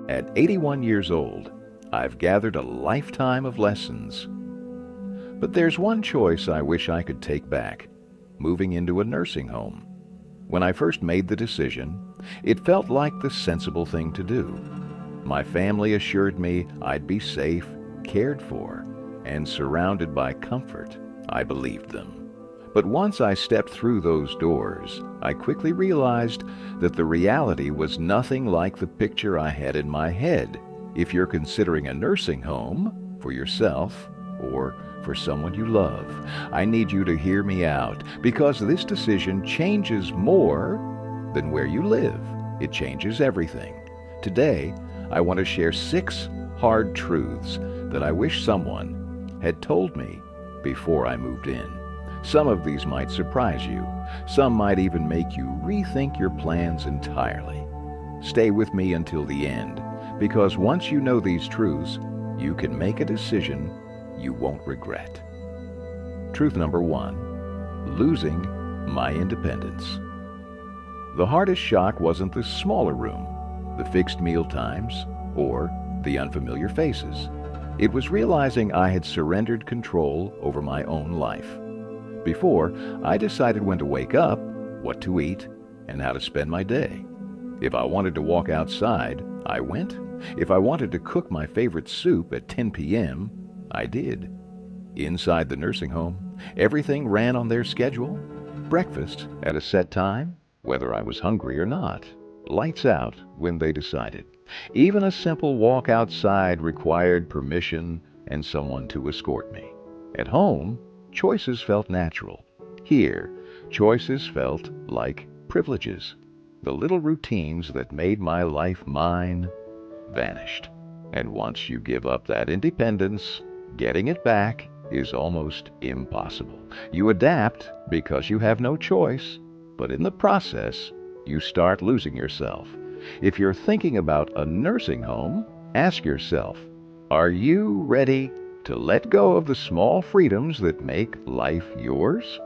At 81 years old, I've gathered a lifetime of lessons. But there's one choice I wish I could take back: moving into a nursing home. When I first made the decision, it felt like the sensible thing to do. My family assured me I'd be safe, cared for, and surrounded by comfort. I believed them. But once I stepped through those doors, I quickly realized that the reality was nothing like the picture I had in my head. If you're considering a nursing home for yourself or for someone you love, I need you to hear me out, because this decision changes more than where you live. It changes everything. Today, I want to share 6 hard truths that I wish someone had told me before I moved in. Some of these might surprise you. Some might even make you rethink your plans entirely. Stay with me until the end, because once you know these truths, you can make a decision you won't regret. Truth number 1: losing my independence. The hardest shock wasn't the smaller room, the fixed meal times, or the unfamiliar faces. It was realizing I had surrendered control over my own life. Before, I decided when to wake up, what to eat, and how to spend my day. If I wanted to walk outside, I went. If I wanted to cook my favorite soup at 10 p.m., I did. Inside the nursing home, everything ran on their schedule. Breakfast at a set time, whether I was hungry or not. Lights out when they decided. Even a simple walk outside required permission and someone to escort me. At home, choices felt natural. Here, choices felt like privileges. The little routines that made my life mine vanished. And once you give up that independence, getting it back is almost impossible. You adapt because you have no choice, but in the process, you start losing yourself. If you're thinking about a nursing home, ask yourself, are you ready to let go of the small freedoms that make life yours?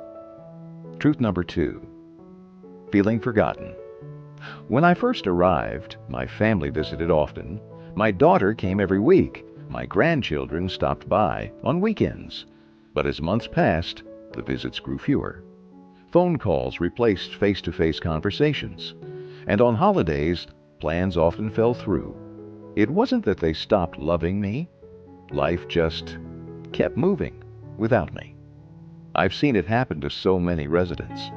Truth number 2: feeling forgotten. When I first arrived, my family visited often. My daughter came every week. My grandchildren stopped by on weekends. But as months passed, the visits grew fewer. Phone calls replaced face-to-face conversations. And on holidays, plans often fell through. It wasn't that they stopped loving me. Life just kept moving without me. I've seen it happen to so many residents.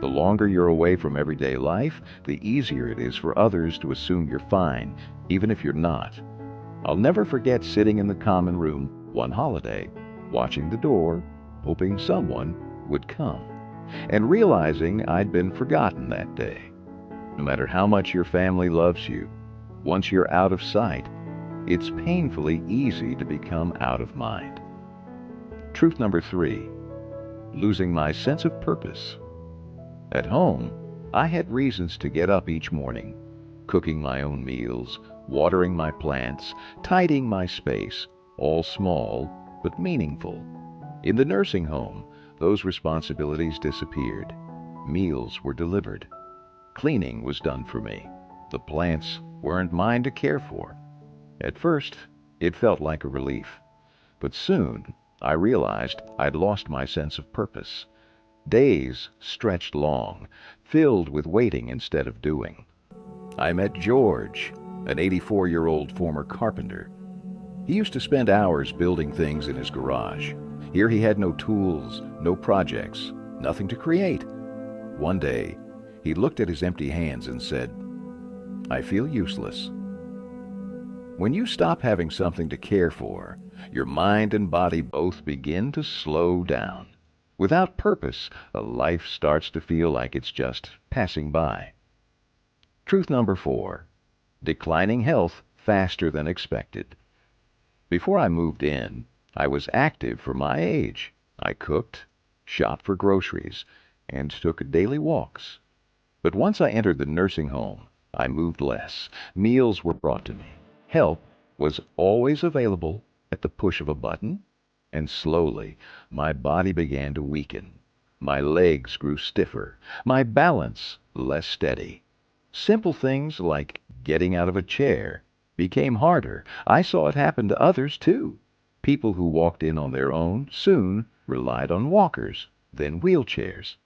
The longer you're away from everyday life, the easier it is for others to assume you're fine, even if you're not. I'll never forget sitting in the common room one holiday, watching the door, hoping someone would come, and realizing I'd been forgotten that day. No matter how much your family loves you, once you're out of sight, it's painfully easy to become out of mind. Truth number 3: losing my sense of purpose. At home, I had reasons to get up each morning, cooking my own meals, watering my plants, tidying my space, all small but meaningful. In the nursing home, those responsibilities disappeared. Meals were delivered. Cleaning was done for me. The plants weren't mine to care for. At first, it felt like a relief. But soon, I realized I'd lost my sense of purpose. Days stretched long, filled with waiting instead of doing. I met George, an 84-year-old former carpenter. He used to spend hours building things in his garage. Here he had no tools, no projects, nothing to create. One day, he looked at his empty hands and said, "I feel useless." When you stop having something to care for, your mind and body both begin to slow down. Without purpose, a life starts to feel like it's just passing by. Truth number 4: declining health faster than expected. Before I moved in, I was active for my age. I cooked, shopped for groceries, and took daily walks. But once I entered the nursing home, I moved less. Meals were brought to me. Help was always available at the push of a button. And slowly, my body began to weaken. My legs grew stiffer, my balance less steady. Simple things like getting out of a chair became harder. I saw it happen to others, too. People who walked in on their own soon relied on walkers, then wheelchairs.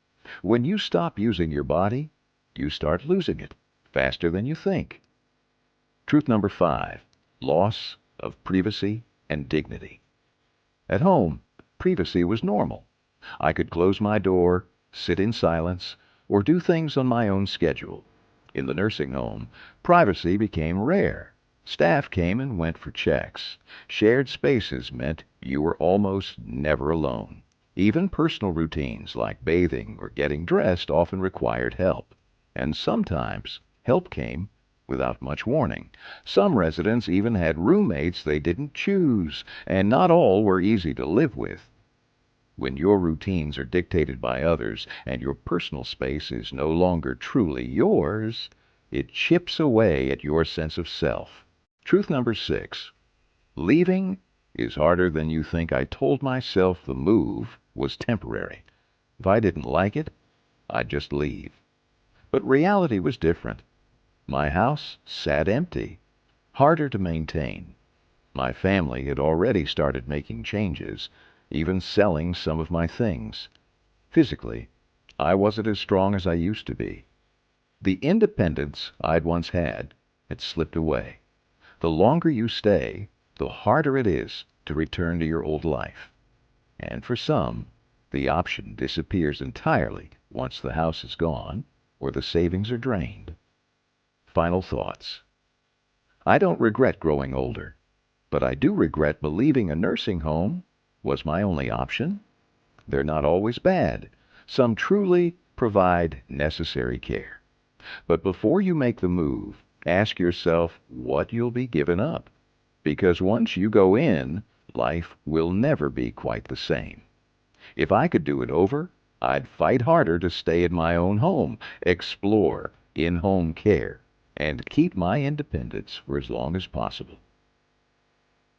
When you stop using your body, you start losing it faster than you think. Truth number 5. Loss of privacy and dignity. At home, privacy was normal. I could close my door, sit in silence, or do things on my own schedule. In the nursing home, privacy became rare. Staff came and went for checks. Shared spaces meant you were almost never alone. Even personal routines like bathing or getting dressed often required help. And sometimes help came without much warning. Some residents even had roommates they didn't choose, and not all were easy to live with. When your routines are dictated by others and your personal space is no longer truly yours, it chips away at your sense of self. Truth number 6. Leaving is harder than you think. I told myself the move was temporary. If I didn't like it, I'd just leave. But reality was different. My house sat empty, harder to maintain. My family had already started making changes, even selling some of my things. Physically, I wasn't as strong as I used to be. The independence I'd once had slipped away. The longer you stay, the harder it is to return to your old life. And for some, the option disappears entirely once the house is gone or the savings are drained. Final thoughts. I don't regret growing older, but I do regret believing a nursing home was my only option. They're not always bad. Some truly provide necessary care. But before you make the move, ask yourself what you'll be giving up. Because once you go in, life will never be quite the same. If I could do it over, I'd fight harder to stay in my own home, explore in-home care, and keep my independence for as long as possible.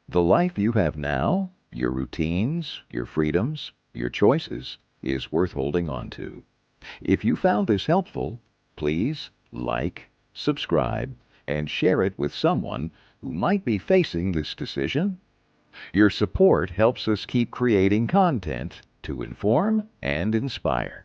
The life you have now, your routines, your freedoms, your choices, is worth holding on to. If you found this helpful, please like, subscribe, and share it with someone who might be facing this decision. Your support helps us keep creating content to inform and inspire.